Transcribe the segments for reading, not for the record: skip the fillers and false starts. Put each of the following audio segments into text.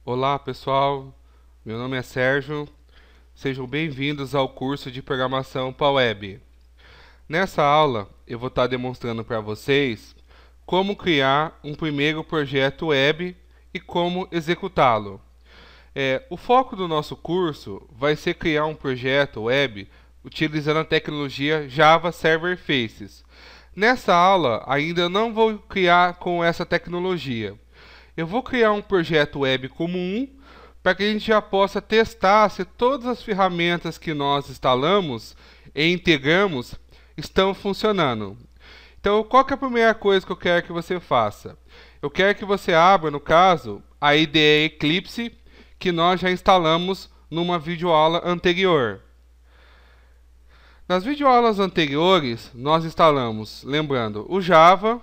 Olá pessoal, meu nome é Sérgio, sejam bem-vindos ao curso de Programação para Web. Nessa aula eu vou estar demonstrando para vocês como criar um primeiro projeto web e como executá-lo. O foco do nosso curso vai ser criar um projeto web utilizando a tecnologia Java Server Faces. Nessa aula ainda não vou criar com essa tecnologia. Eu vou criar um projeto web comum para que a gente já possa testar se todas as ferramentas que nós instalamos e integramos estão funcionando. Então, qual que é a primeira coisa que eu quero que você faça? Eu quero que você abra, no caso, a IDE Eclipse que nós já instalamos numa videoaula anterior. Nas videoaulas anteriores, nós instalamos, lembrando, o Java,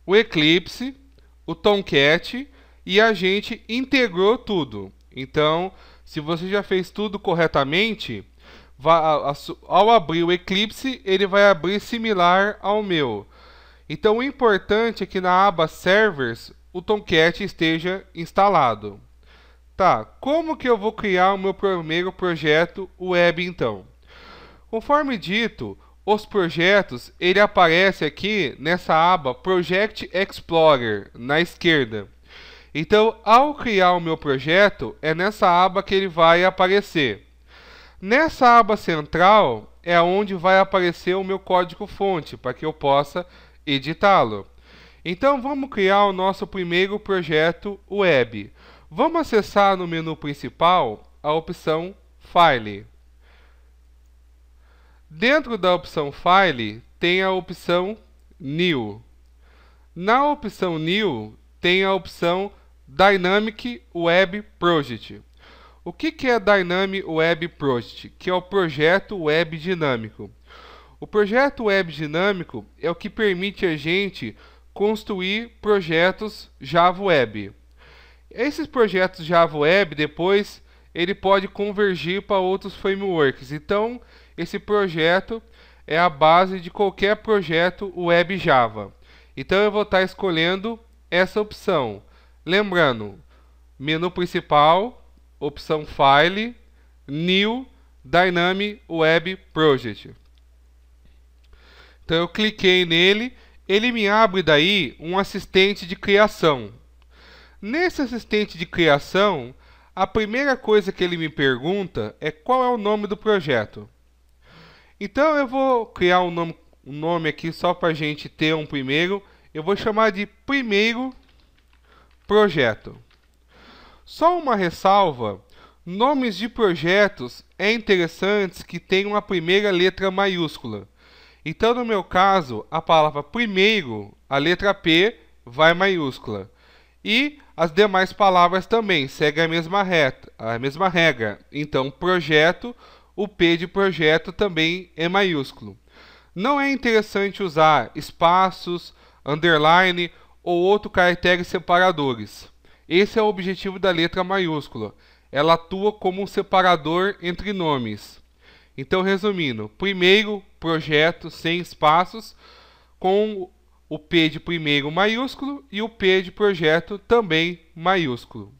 o Eclipse, o Tomcat e a gente integrou tudo. Então, se você já fez tudo corretamente, ao abrir o Eclipse, ele vai abrir similar ao meu. Então, o importante é que na aba Servers, o Tomcat esteja instalado. Tá, como que eu vou criar o meu primeiro projeto web então? Conforme dito, os projetos, ele aparece aqui nessa aba Project Explorer, na esquerda. Então, ao criar o meu projeto, é nessa aba que ele vai aparecer. Nessa aba central é onde vai aparecer o meu código-fonte, para que eu possa editá-lo. Então, vamos criar o nosso primeiro projeto web. Vamos acessar no menu principal a opção File. Dentro da opção File, tem a opção New. Na opção New, tem a opção Dynamic Web Project. O que é Dynamic Web Project? Que é o projeto web dinâmico. O projeto web dinâmico é o que permite a gente construir projetos Java Web. Esses projetos Java Web, depois, ele pode convergir para outros frameworks. Então, esse projeto é a base de qualquer projeto web Java. Então, eu vou estar escolhendo essa opção. Lembrando, menu principal, opção File, New, Dynamic Web Project. Então, eu cliquei nele, ele me abre daí um assistente de criação. Nesse assistente de criação, a primeira coisa que ele me pergunta é qual é o nome do projeto. Então eu vou criar um nome aqui só para a gente ter um primeiro. Eu vou chamar de primeiro projeto. Só uma ressalva, nomes de projetos é interessante que tenham a primeira letra maiúscula. Então no meu caso, a palavra primeiro, a letra P, vai maiúscula. E as demais palavras também seguem a mesma regra. Então, projeto, o P de projeto também é maiúsculo. Não é interessante usar espaços, underline ou outros caracteres separadores. Esse é o objetivo da letra maiúscula. Ela atua como um separador entre nomes. Então, resumindo, primeiro projeto sem espaços, com o P de primeiro maiúsculo e o P de projeto também maiúsculo.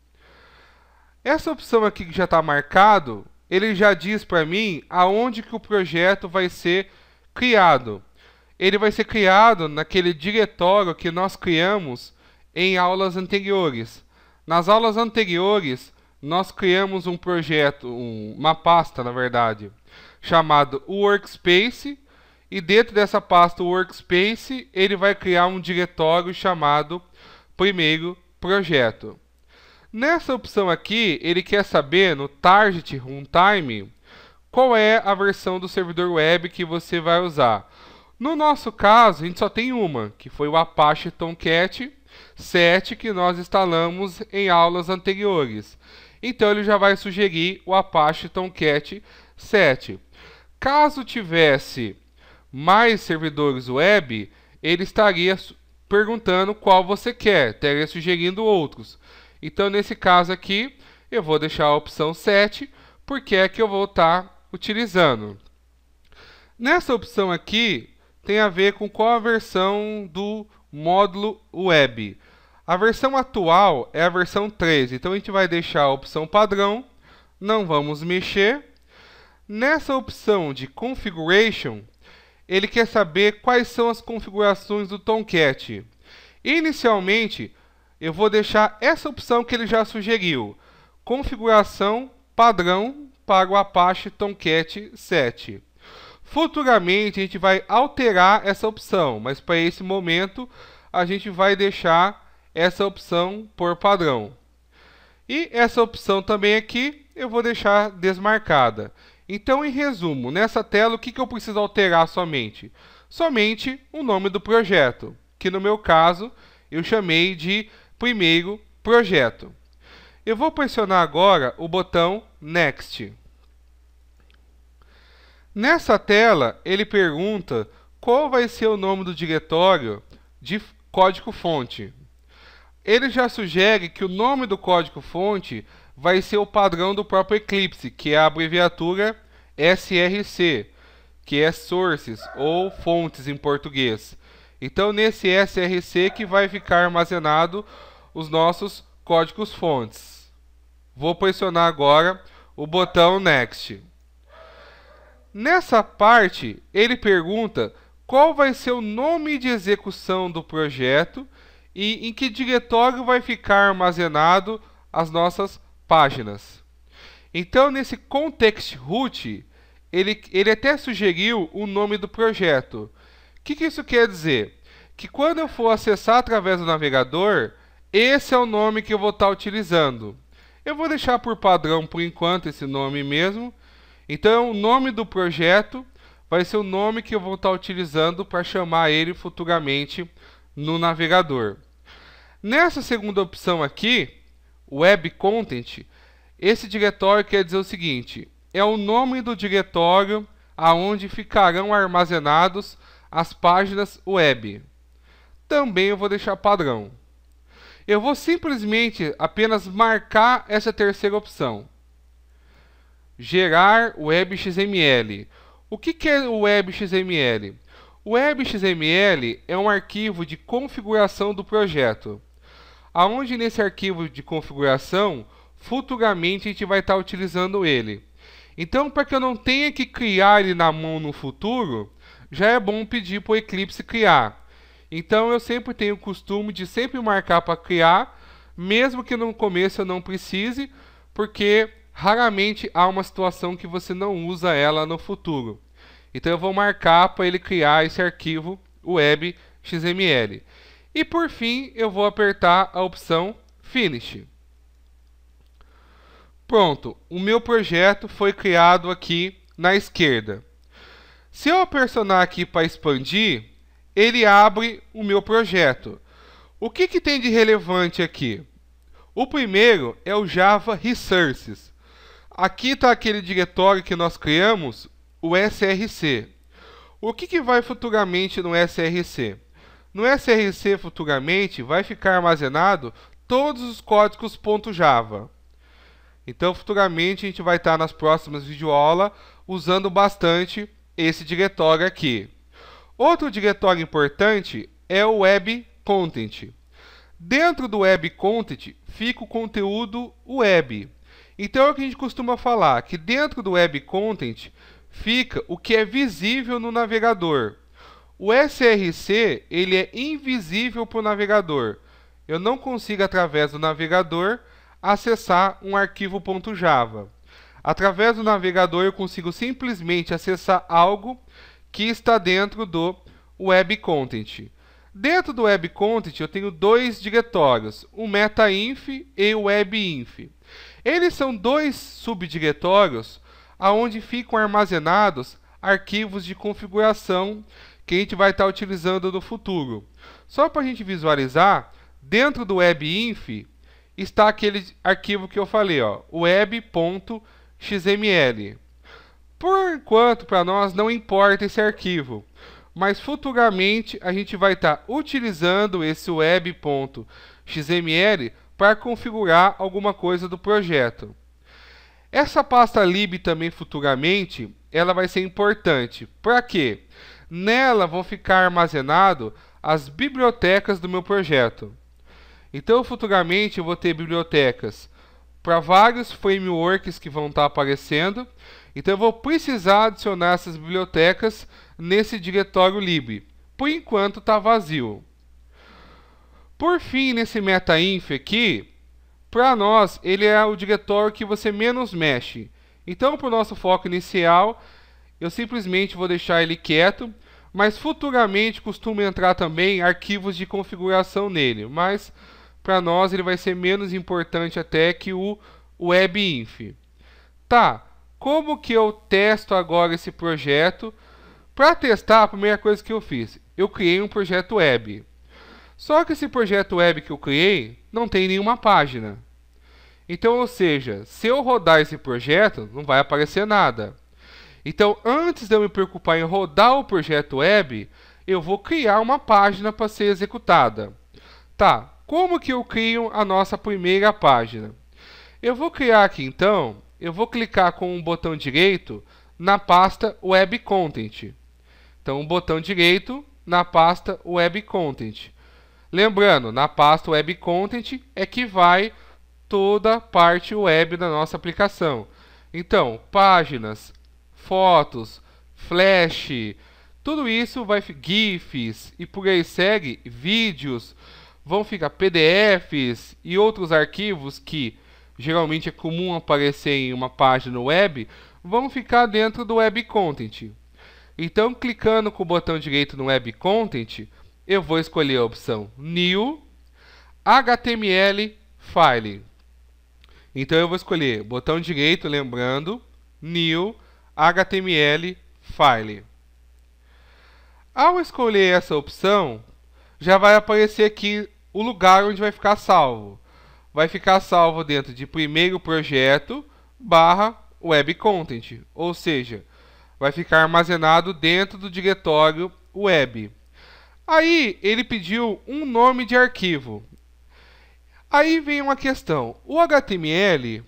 Essa opção aqui que já está marcado, ele já diz para mim aonde que o projeto vai ser criado. Ele vai ser criado naquele diretório que nós criamos em aulas anteriores. Nas aulas anteriores, nós criamos um projeto, uma pasta, na verdade, chamado Workspace. E dentro dessa pasta Workspace, ele vai criar um diretório chamado primeiro projeto. Nessa opção aqui, ele quer saber no Target Runtime qual é a versão do servidor web que você vai usar. No nosso caso, a gente só tem uma, que foi o Apache Tomcat 7 que nós instalamos em aulas anteriores. Então ele já vai sugerir o Apache Tomcat 7. Caso tivesse mais servidores web, ele estaria perguntando qual você quer, estaria sugerindo outros. Então, nesse caso aqui, eu vou deixar a opção 7, porque é que eu vou estar utilizando. Nessa opção aqui, tem a ver com qual a versão do módulo web. A versão atual é a versão 3, então a gente vai deixar a opção padrão, não vamos mexer. Nessa opção de Configuration, ele quer saber quais são as configurações do Tomcat. Inicialmente, eu vou deixar essa opção que ele já sugeriu, configuração padrão para o Apache Tomcat 7. Futuramente a gente vai alterar essa opção, mas para esse momento a gente vai deixar essa opção por padrão. E essa opção também aqui eu vou deixar desmarcada. Então, em resumo, nessa tela o que eu preciso alterar somente? Somente o nome do projeto, que no meu caso eu chamei de primeiro projeto. Eu vou pressionar agora o botão Next. Nessa tela, ele pergunta qual vai ser o nome do diretório de código-fonte. Ele já sugere que o nome do código-fonte vai ser o padrão do próprio Eclipse, que é a abreviatura SRC, que é Sources, ou fontes em português. Então, nesse SRC que vai ficar armazenado os nossos códigos-fontes. Vou pressionar agora o botão Next. Nessa parte, ele pergunta qual vai ser o nome de execução do projeto e em que diretório vai ficar armazenado as nossas páginas. Então, nesse Context Root, ele até sugeriu o nome do projeto. O que isso quer dizer? Que quando eu for acessar através do navegador, esse é o nome que eu vou estar utilizando. Eu vou deixar por padrão, por enquanto, esse nome mesmo. Então, o nome do projeto vai ser o nome que eu vou estar utilizando para chamar ele futuramente no navegador. Nessa segunda opção aqui, Web Content, esse diretório quer dizer o seguinte: é o nome do diretório aonde ficarão armazenados as páginas web. Também eu vou deixar padrão. Eu vou simplesmente apenas marcar essa terceira opção. Gerar WebXML. O que é o WebXML? O WebXML é um arquivo de configuração do projeto, aonde nesse arquivo de configuração, futuramente a gente vai estar utilizando ele. Então, para que eu não tenha que criar ele na mão no futuro, já é bom pedir para o Eclipse criar. Então, eu sempre tenho o costume de sempre marcar para criar, mesmo que no começo eu não precise, porque raramente há uma situação que você não usa ela no futuro. Então, eu vou marcar para ele criar esse arquivo WebXML. E por fim, eu vou apertar a opção Finish. Pronto, o meu projeto foi criado aqui na esquerda. Se eu pressionar aqui para expandir, ele abre o meu projeto. O que tem de relevante aqui? O primeiro é o Java Resources. Aqui está aquele diretório que nós criamos, o SRC. O que vai futuramente no SRC? No SRC, futuramente, vai ficar armazenado todos os códigos .java. Então, futuramente, a gente vai estar nas próximas videoaulas usando bastante esse diretório aqui. Outro diretório importante é o Web Content. Dentro do Web Content fica o conteúdo web. Então, é o que a gente costuma falar, que dentro do Web Content fica o que é visível no navegador. O SRC, ele é invisível para o navegador. Eu não consigo, através do navegador, acessar um arquivo .java. Através do navegador, eu consigo simplesmente acessar algo que está dentro do Web Content. Dentro do Web Content, eu tenho dois diretórios, o MetaInf e o WebInf. Eles são dois subdiretórios onde ficam armazenados arquivos de configuração que a gente vai estar utilizando no futuro. Só para a gente visualizar, dentro do WebInf está aquele arquivo que eu falei, web.xml. Por enquanto, para nós, não importa esse arquivo, mas futuramente a gente vai estar utilizando esse web.xml para configurar alguma coisa do projeto. Essa pasta lib também futuramente, ela vai ser importante. Para quê? Nela vão ficar armazenadas as bibliotecas do meu projeto. Então, futuramente, eu vou ter bibliotecas para vários frameworks que vão estar aparecendo. Então, eu vou precisar adicionar essas bibliotecas nesse diretório lib. Por enquanto, está vazio. Por fim, nesse metainf aqui, para nós, ele é o diretório que você menos mexe. Então, para o nosso foco inicial, eu simplesmente vou deixar ele quieto, mas futuramente costuma entrar também arquivos de configuração nele, mas para nós ele vai ser menos importante até que o webinf. Tá, como que eu testo agora esse projeto? Para testar, a primeira coisa que eu fiz, eu criei um projeto web. Só que esse projeto web que eu criei não tem nenhuma página. Então, ou seja, se eu rodar esse projeto, não vai aparecer nada. Então, antes de eu me preocupar em rodar o projeto web, eu vou criar uma página para ser executada. Tá, como que eu crio a nossa primeira página? Eu vou criar aqui então, eu vou clicar com o botão direito na pasta Web Content. Então, o botão direito na pasta Web Content. Lembrando, na pasta Web Content é que vai toda a parte web da nossa aplicação. Então, páginas, fotos, flash, tudo isso vai GIFs e por aí segue, vídeos, vão ficar PDFs e outros arquivos que geralmente é comum aparecer em uma página web, vão ficar dentro do Web Content. Então, clicando com o botão direito no Web Content, eu vou escolher a opção New HTML File. Então eu vou escolher botão direito, lembrando, New HTML File. Ao escolher essa opção, já vai aparecer aqui o lugar onde vai ficar salvo. Vai ficar salvo dentro de primeiro projeto barra Web Content, ou seja, vai ficar armazenado dentro do diretório web. Aí ele pediu um nome de arquivo. Aí vem uma questão. O HTML,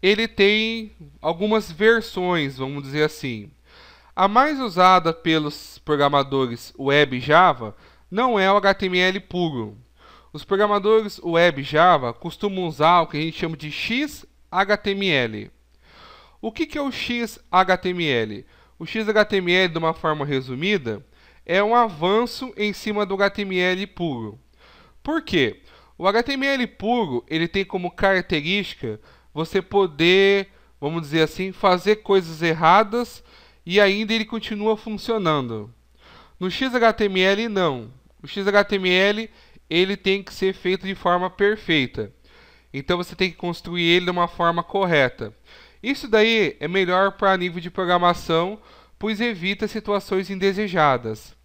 ele tem algumas versões, vamos dizer assim. A mais usada pelos programadores web Java não é o HTML puro. Os programadores web Java costumam usar o que a gente chama de XHTML. O que é o XHTML? O XHTML, de uma forma resumida, é um avanço em cima do HTML puro. Por quê? O HTML puro, ele tem como característica você poder, vamos dizer assim, fazer coisas erradas e ainda ele continua funcionando. No XHTML não. O XHTML ele tem que ser feito de forma perfeita. Então você tem que construir ele de uma forma correta. Isso daí é melhor para nível de programação, pois evita situações indesejadas.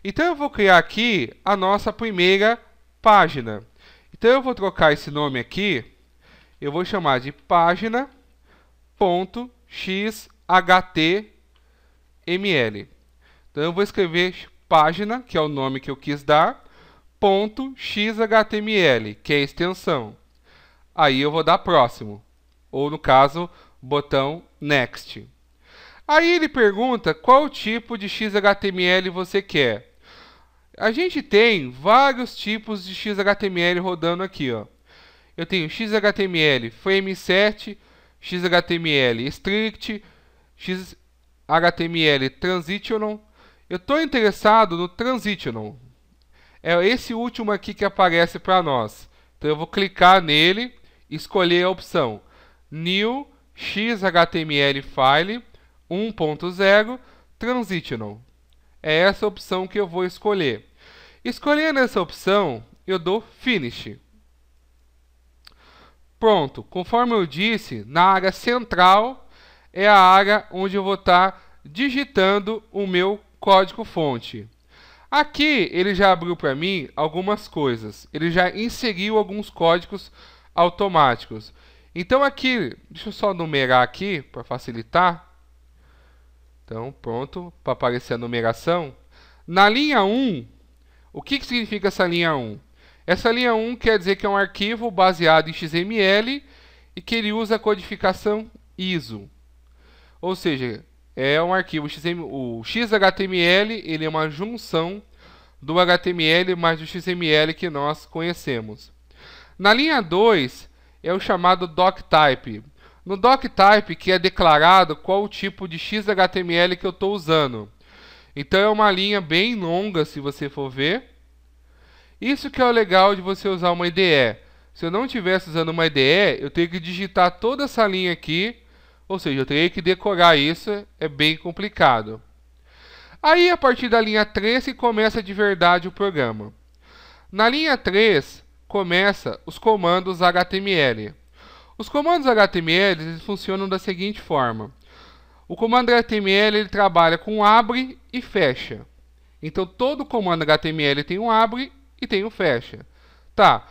Então eu vou criar aqui a nossa primeira página. Então eu vou trocar esse nome aqui, eu vou chamar de página.xhtml. Então eu vou escrever página, que é o nome que eu quis dar, .xhtml, que é a extensão. Aí eu vou dar próximo, ou no caso, botão next. Aí ele pergunta qual tipo de XHTML você quer. A gente tem vários tipos de XHTML rodando aqui, ó. Eu tenho XHTML Frame7, XHTML Strict, XHTML Transitional. Eu estou interessado no Transitional. É esse último aqui que aparece para nós. Então eu vou clicar nele e escolher a opção New XHTML File 1.0 Transitional. É essa opção que eu vou escolher. Escolhendo essa opção, eu dou Finish. Pronto, conforme eu disse, na área central é a área onde eu vou estar digitando o meu código-fonte. Aqui ele já abriu para mim algumas coisas. Ele já inseriu alguns códigos automáticos. Então aqui, deixa eu só numerar aqui para facilitar. Então, pronto, para aparecer a numeração. Na linha 1, o que significa essa linha 1? Essa linha 1 quer dizer que é um arquivo baseado em XML e que ele usa a codificação ISO. Ou seja, é um arquivo XML. O XHTML ele é uma junção do HTML mais do XML que nós conhecemos. Na linha 2 é o chamado doctype. No doctype que é declarado qual o tipo de XHTML que eu estou usando. Então é uma linha bem longa, se você for ver. Isso que é o legal de você usar uma IDE. Se eu não estivesse usando uma IDE, eu teria que digitar toda essa linha aqui, ou seja, eu teria que decorar isso, é bem complicado. Aí, a partir da linha 3, que começa de verdade o programa. Na linha 3, começa os comandos HTML. Os comandos HTML eles funcionam da seguinte forma. O comando HTML ele trabalha com abre e fecha. Então, todo comando HTML tem um abre e tem um fecha. Tá.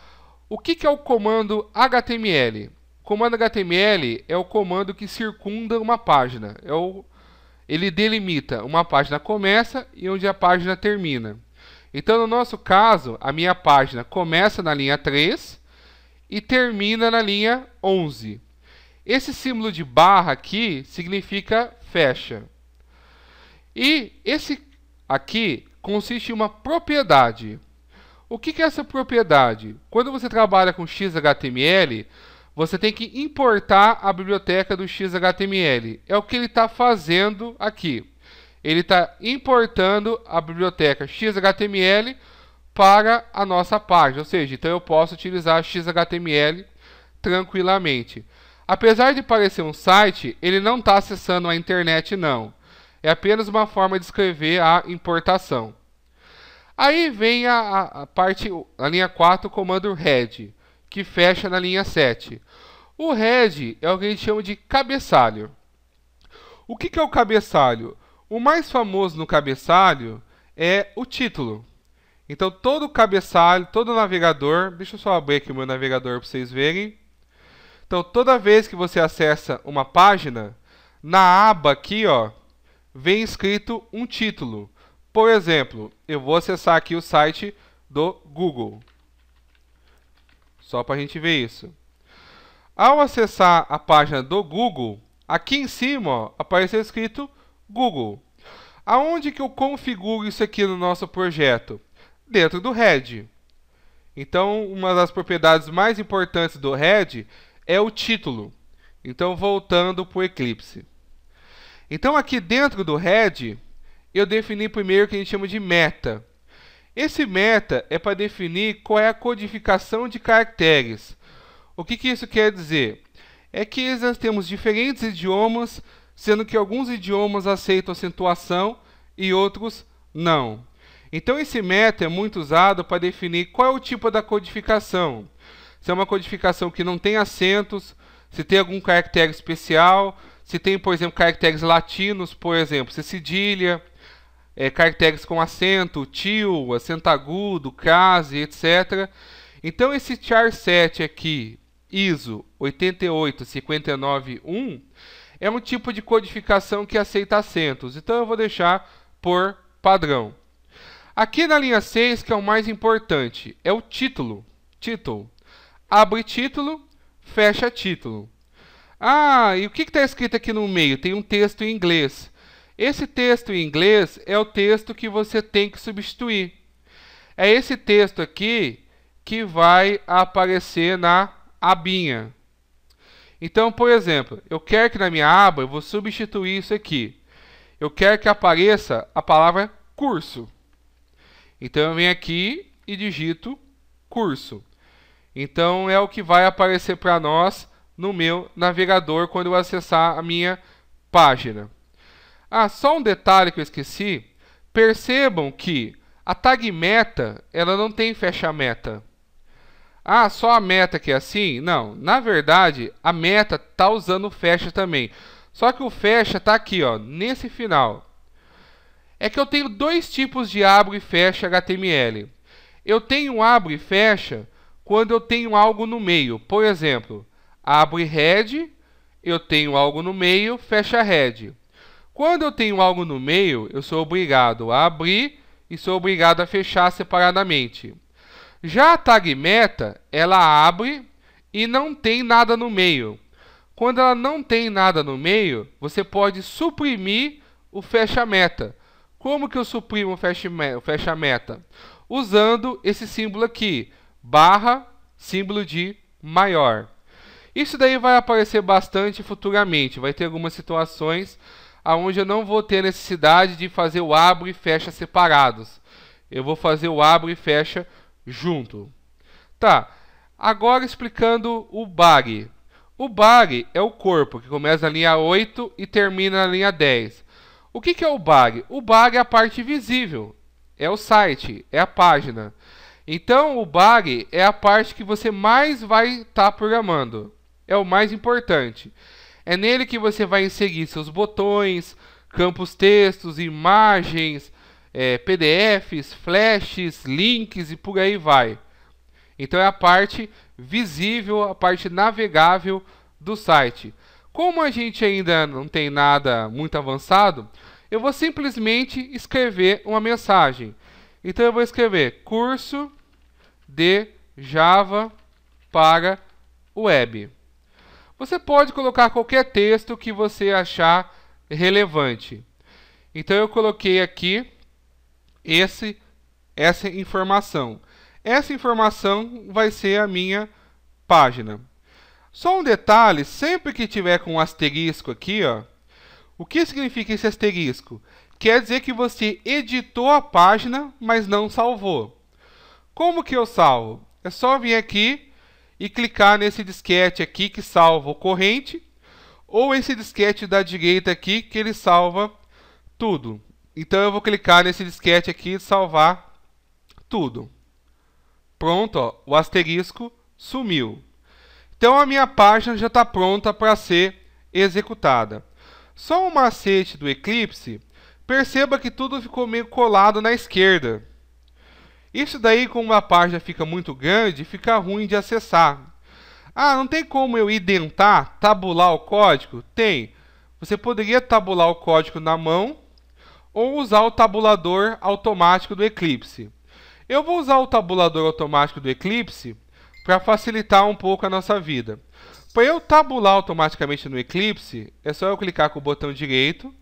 O que é o comando HTML? O comando HTML é o comando que circunda uma página. Ele delimita uma página começa e onde a página termina. Então, no nosso caso, a minha página começa na linha 3 e termina na linha 11. Esse símbolo de barra aqui significa fecha. E esse aqui consiste em uma propriedade. O que é essa propriedade? Quando você trabalha com XHTML, você tem que importar a biblioteca do XHTML. É o que ele está fazendo aqui. Ele está importando a biblioteca XHTML para a nossa página. Ou seja, então eu posso utilizar XHTML tranquilamente. Apesar de parecer um site, ele não está acessando a internet, não. É apenas uma forma de escrever a importação. Aí vem a linha 4, o comando head, que fecha na linha 7. O head é o que a gente chama de cabeçalho. O que é o cabeçalho? O mais famoso no cabeçalho é o título. Então, todo cabeçalho, todo navegador... Deixa eu só abrir aqui o meu navegador para vocês verem. Então, toda vez que você acessa uma página, na aba aqui, ó, vem escrito um título. Por exemplo, eu vou acessar aqui o site do Google. Só para a gente ver isso. Ao acessar a página do Google, aqui em cima ó, apareceu escrito Google. Aonde que eu configuro isso aqui no nosso projeto? Dentro do head. Então, uma das propriedades mais importantes do head é o título. Então, voltando para o Eclipse. Então, aqui dentro do head, eu defini primeiro o que a gente chama de meta. Esse meta é para definir qual é a codificação de caracteres. O que isso quer dizer? É que nós temos diferentes idiomas, sendo que alguns idiomas aceitam acentuação e outros não. Então esse meta é muito usado para definir qual é o tipo da codificação. Se é uma codificação que não tem acentos, se tem algum caractere especial, se tem, por exemplo, caracteres latinos, por exemplo, se cedilha, caracteres com acento, tio, acento agudo, crase, etc. Então esse char7 aqui, ISO 88591, é um tipo de codificação que aceita acentos. Então eu vou deixar por padrão. Aqui na linha 6, que é o mais importante, é o título. Título. Abre título, fecha título. Ah, e o que está escrito aqui no meio? Tem um texto em inglês. Esse texto em inglês é o texto que você tem que substituir. É esse texto aqui que vai aparecer na abinha. Então, por exemplo, eu quero que na minha aba, eu vou substituir isso aqui. Eu quero que apareça a palavra curso. Então, eu venho aqui e digito curso. Então, é o que vai aparecer para nós no meu navegador quando eu acessar a minha página. Ah, só um detalhe que eu esqueci. Percebam que a tag meta, ela não tem fecha meta. Ah, só a meta que é assim? Não, na verdade, a meta está usando o fecha também. Só que o fecha está aqui, ó, nesse final. É que eu tenho dois tipos de abre e fecha HTML. Eu tenho abre e fecha quando eu tenho algo no meio. Por exemplo, abre head, eu tenho algo no meio, fecha head. Quando eu tenho algo no meio, eu sou obrigado a abrir e sou obrigado a fechar separadamente. Já a tag meta, ela abre e não tem nada no meio. Quando ela não tem nada no meio, você pode suprimir o fecha meta. Como que eu suprimo o fecha meta? Usando esse símbolo aqui, barra símbolo de maior. Isso daí vai aparecer bastante futuramente. Vai ter algumas situações onde eu não vou ter necessidade de fazer o abre e fecha separados. Eu vou fazer o abre e fecha junto. Tá, agora explicando o bag. O bag é o corpo, que começa na linha 8 e termina na linha 10. O que é o bag? O bag é a parte visível. É o site, é a página. Então, o bag é a parte que você mais vai estar programando. É o mais importante. É nele que você vai inserir seus botões, campos textos, imagens, PDFs, flashes, links e por aí vai. Então é a parte visível, a parte navegável do site. Como a gente ainda não tem nada muito avançado, eu vou simplesmente escrever uma mensagem. Então eu vou escrever curso de Java para web. Você pode colocar qualquer texto que você achar relevante. Então eu coloquei aqui essa informação. Essa informação vai ser a minha página. Só um detalhe, sempre que tiver com um asterisco aqui, ó, o que significa esse asterisco? Quer dizer que você editou a página, mas não salvou. Como que eu salvo? É só vir aqui e clicar nesse disquete aqui que salva o corrente, ou esse disquete da direita aqui que ele salva tudo. Então eu vou clicar nesse disquete aqui e salvar tudo. Pronto, ó, o asterisco sumiu. Então a minha página já está pronta para ser executada. Só um macete do Eclipse, perceba que tudo ficou meio colado na esquerda. Isso daí, como a página fica muito grande, fica ruim de acessar. Ah, não tem como eu identar, tabular o código? Tem. Você poderia tabular o código na mão ou usar o tabulador automático do Eclipse. Eu vou usar o tabulador automático do Eclipse para facilitar um pouco a nossa vida. Para eu tabular automaticamente no Eclipse, é só eu clicar com o botão direito.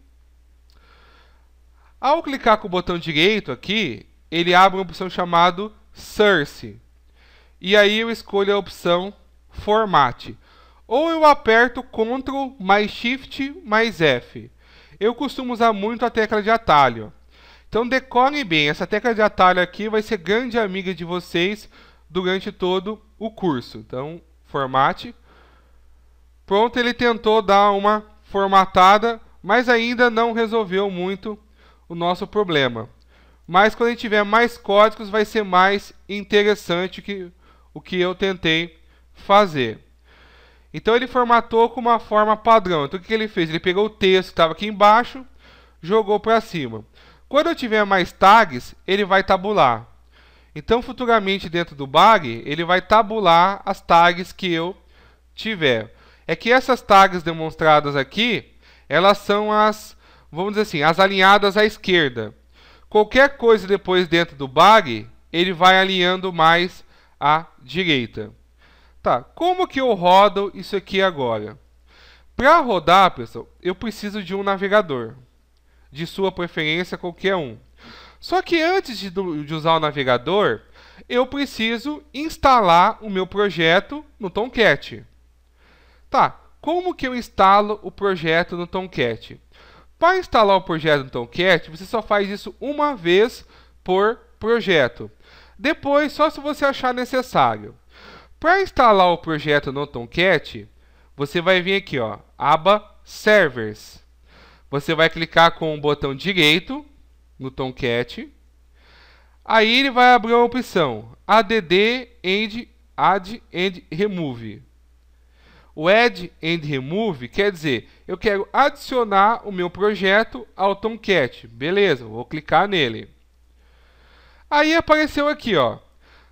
Ao clicar com o botão direito aqui, ele abre uma opção chamada Source. E aí eu escolho a opção Format. Ou eu aperto Ctrl mais Shift mais F. Eu costumo usar muito a tecla de atalho. Então decorem bem, essa tecla de atalho aqui vai ser grande amiga de vocês durante todo o curso. Então, Format. Pronto, ele tentou dar uma formatada, mas ainda não resolveu muito o nosso problema. Mas quando a gente tiver mais códigos, vai ser mais interessante o que eu tentei fazer. Então ele formatou com uma forma padrão. Então o que ele fez? Ele pegou o texto que estava aqui embaixo, jogou para cima. Quando eu tiver mais tags, ele vai tabular. Então futuramente dentro do bag, ele vai tabular as tags que eu tiver. É que essas tags demonstradas aqui, elas são as, vamos dizer assim, as alinhadas à esquerda. Qualquer coisa depois dentro do bag, ele vai alinhando mais à direita. Tá, como que eu rodo isso aqui agora? Para rodar, pessoal, eu preciso de um navegador. De sua preferência, qualquer um. Só que antes de usar o navegador, eu preciso instalar o meu projeto no Tomcat. Tá, como que eu instalo o projeto no Tomcat? Para instalar o projeto no Tomcat, você só faz isso uma vez por projeto. Depois, só se você achar necessário. Para instalar o projeto no Tomcat, você vai vir aqui, ó, aba Servers. Você vai clicar com o botão direito no Tomcat. Aí ele vai abrir a opção Add and Remove. O Add and Remove quer dizer, eu quero adicionar o meu projeto ao Tomcat. Beleza, vou clicar nele. Aí apareceu aqui, ó.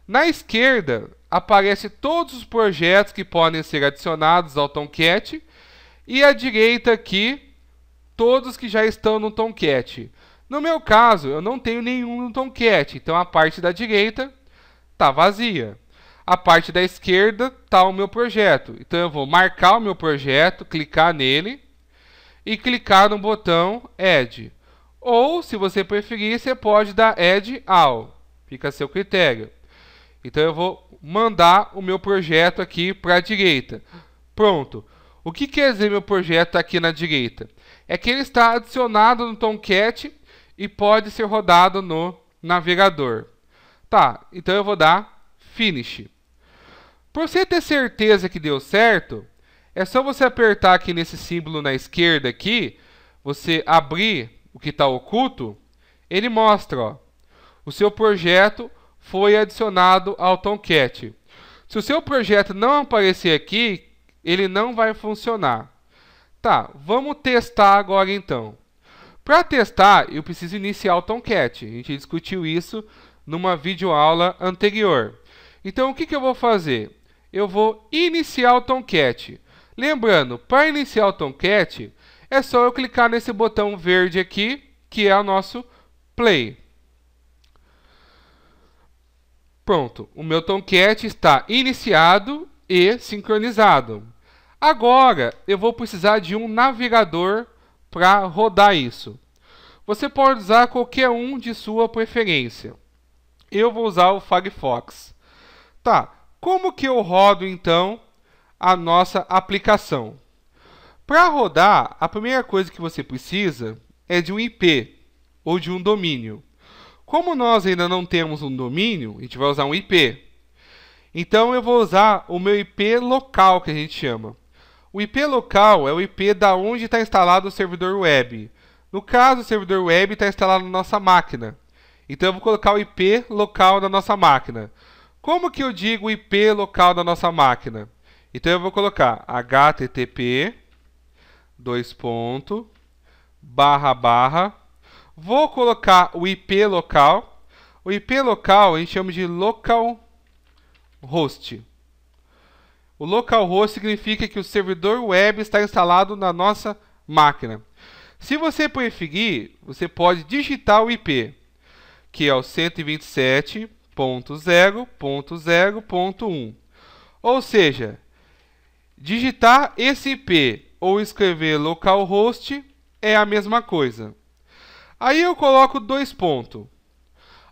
Na esquerda, aparece todos os projetos que podem ser adicionados ao Tomcat. E à direita aqui, todos que já estão no Tomcat. No meu caso, eu não tenho nenhum no Tomcat. Então a parte da direita está vazia. A parte da esquerda está o meu projeto. Então eu vou marcar o meu projeto, clicar nele e clicar no botão Add. Ou, se você preferir, você pode dar Add All. Fica a seu critério. Então eu vou mandar o meu projeto aqui para a direita. Pronto. O que quer dizer meu projeto aqui na direita? É que ele está adicionado no Tomcat e pode ser rodado no navegador. Tá, então eu vou dar Finish. Para você ter certeza que deu certo, é só você apertar aqui nesse símbolo na esquerda aqui, você abrir o que está oculto, ele mostra, ó, o seu projeto foi adicionado ao Tomcat. Se o seu projeto não aparecer aqui, ele não vai funcionar. Tá, vamos testar agora então. Para testar, eu preciso iniciar o Tomcat. A gente discutiu isso numa videoaula anterior. Então, o que eu vou fazer? Eu vou iniciar o Tomcat. Lembrando, para iniciar o Tomcat, é só eu clicar nesse botão verde aqui, que é o nosso Play. Pronto, o meu Tomcat está iniciado e sincronizado. Agora, eu vou precisar de um navegador para rodar isso. Você pode usar qualquer um de sua preferência. Eu vou usar o Firefox. Tá, como que eu rodo então a nossa aplicação? Para rodar, a primeira coisa que você precisa é de um IP ou de um domínio. Como nós ainda não temos um domínio, a gente vai usar um IP. Então eu vou usar o meu IP local, que a gente chama. O IP local é o IP da onde está instalado o servidor web. No caso, o servidor web está instalado na nossa máquina. Então eu vou colocar o IP local da nossa máquina. Como que eu digo o IP local da nossa máquina? Então eu vou colocar http vou colocar o IP local. O IP local a gente chama de localhost. O localhost significa que o servidor web está instalado na nossa máquina. Se você preferir, você pode digitar o IP, que é o 127.0.0.1. Ou seja, digitar esse IP ou escrever localhost é a mesma coisa. Aí eu coloco 2 pontos.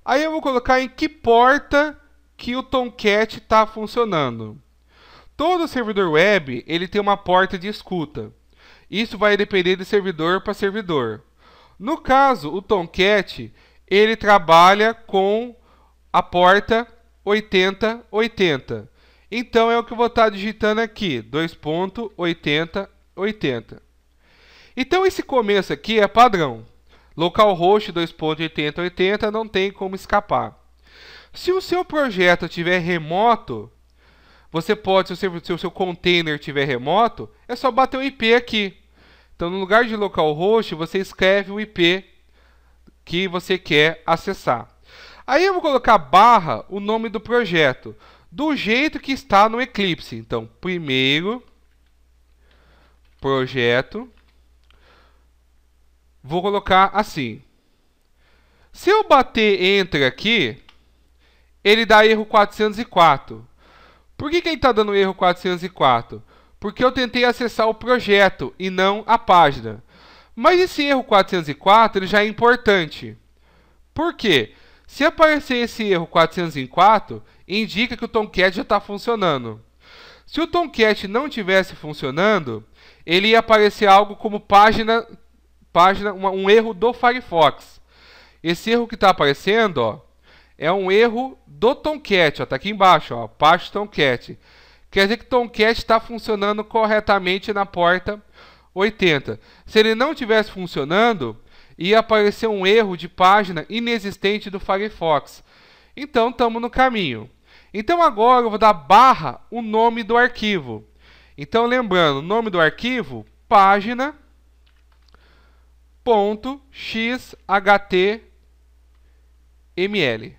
Aí eu vou colocar em que porta que o Tomcat está funcionando. Todo servidor web ele tem uma porta de escuta. Isso vai depender de servidor para servidor. No caso, o Tomcat ele trabalha com a porta 8080. Então é o que eu vou estar digitando aqui, 2.8080. Então esse começo aqui é padrão. Localhost 2.8080 não tem como escapar. Se o seu projeto estiver remoto, você pode, se o seu container estiver remoto, é só bater o IP aqui. Então, no lugar de localhost, você escreve o IP que você quer acessar. Aí eu vou colocar barra o nome do projeto, do jeito que está no Eclipse. Então, primeiro projeto, vou colocar assim. Se eu bater Enter aqui, ele dá erro 404. Por que ele está dando erro 404? Porque eu tentei acessar o projeto e não a página. Mas esse erro 404 ele já é importante. Por quê? Se aparecer esse erro 404, indica que o Tomcat já está funcionando. Se o Tomcat não estivesse funcionando, ele ia aparecer algo como um erro do Firefox. Esse erro que está aparecendo, ó, é um erro do Tomcat, está aqui embaixo, ó, página Tomcat. Quer dizer que o Tomcat está funcionando corretamente na porta 80. Se ele não estivesse funcionando, ia aparecer um erro de página inexistente do Firefox. Então, estamos no caminho. Então, agora eu vou dar barra o nome do arquivo. Então, lembrando, o nome do arquivo, página.xhtml.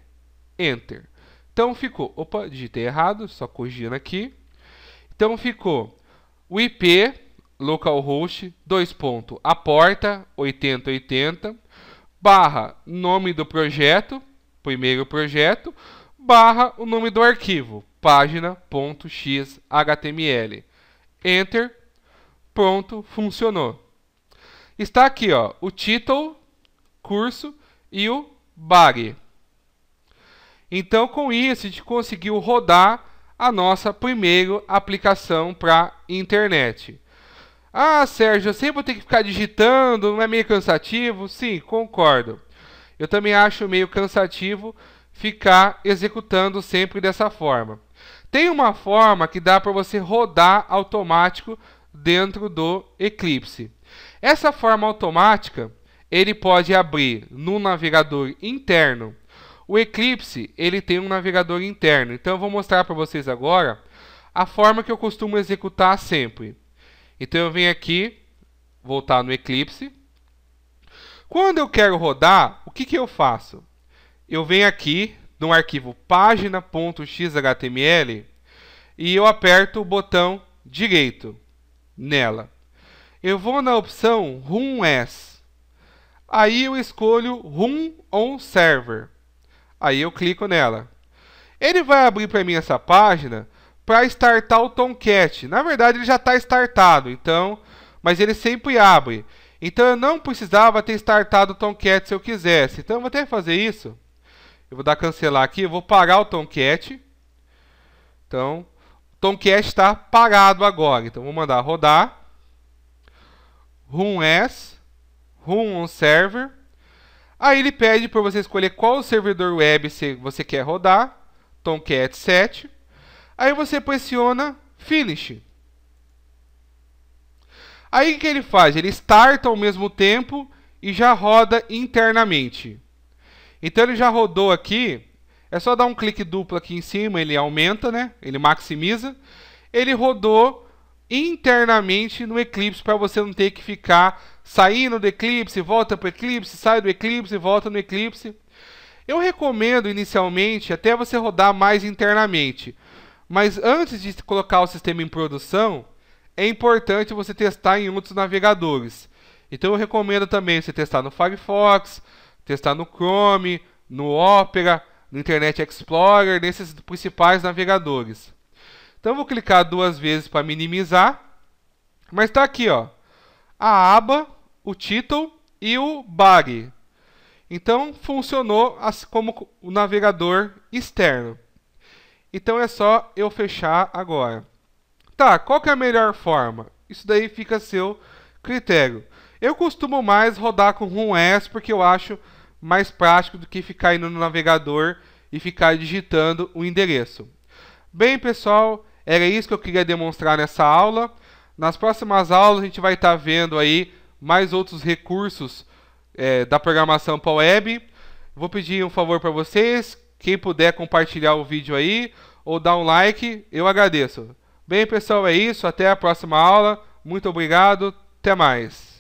Enter. Então, ficou... Opa, digitei errado, só corrigindo aqui. Então, ficou o IP localhost, a porta 8080, barra nome do projeto, primeiro projeto, barra o nome do arquivo, página.xhtml. Enter. Pronto, funcionou. Está aqui, ó, o título, curso e o body. Então, com isso, a gente conseguiu rodar a nossa primeira aplicação para internet. Ah, Sérgio, eu sempre vou ter que ficar digitando, não é meio cansativo? Sim, concordo. Eu também acho meio cansativo ficar executando sempre dessa forma. Tem uma forma que dá para você rodar automático dentro do Eclipse. Essa forma automática, ele pode abrir no navegador interno. O Eclipse, ele tem um navegador interno. Então eu vou mostrar para vocês agora a forma que eu costumo executar sempre. Então eu venho aqui, voltar no Eclipse. Quando eu quero rodar, o que eu faço? Eu venho aqui no arquivo página.xhtml e eu aperto o botão direito nela. Eu vou na opção Run As. Aí eu escolho Run on Server. Aí eu clico nela. Ele vai abrir para mim essa página para startar o Tomcat. Na verdade ele já está startado, então, mas ele sempre abre. Então eu não precisava ter startado o Tomcat se eu quisesse. Então eu vou ter que fazer isso. Eu vou dar cancelar aqui, eu vou parar o Tomcat. Então, o Tomcat está parado agora. Então, vou mandar rodar. Run As, Run on Server. Aí ele pede para você escolher qual servidor web você quer rodar. Tomcat 7. Aí você pressiona Finish. Aí o que ele faz? Ele starta ao mesmo tempo e já roda internamente. Então ele já rodou aqui, é só dar um clique duplo aqui em cima, ele aumenta, né? Ele maximiza. Ele rodou internamente no Eclipse para você não ter que ficar saindo do Eclipse, volta para o Eclipse, sai do Eclipse, volta no Eclipse. Eu recomendo inicialmente até você rodar mais internamente. Mas antes de colocar o sistema em produção, é importante você testar em outros navegadores. Então eu recomendo também você testar no Firefox, testar no Chrome, no Opera, no Internet Explorer, nesses principais navegadores. Então eu vou clicar duas vezes para minimizar. Mas está aqui, ó, a aba, o título e o bug. Então funcionou como o navegador externo. Então é só eu fechar agora. Tá, qual que é a melhor forma? Isso daí fica a seu critério. Eu costumo mais rodar com Run As porque eu acho mais prático do que ficar indo no navegador e ficar digitando o endereço. Bem, pessoal, era isso que eu queria demonstrar nessa aula. Nas próximas aulas a gente vai estar vendo aí mais outros recursos da programação para web. Vou pedir um favor para vocês, quem puder compartilhar o vídeo aí ou dar um like, eu agradeço. Bem, pessoal, é isso. Até a próxima aula. Muito obrigado. Até mais.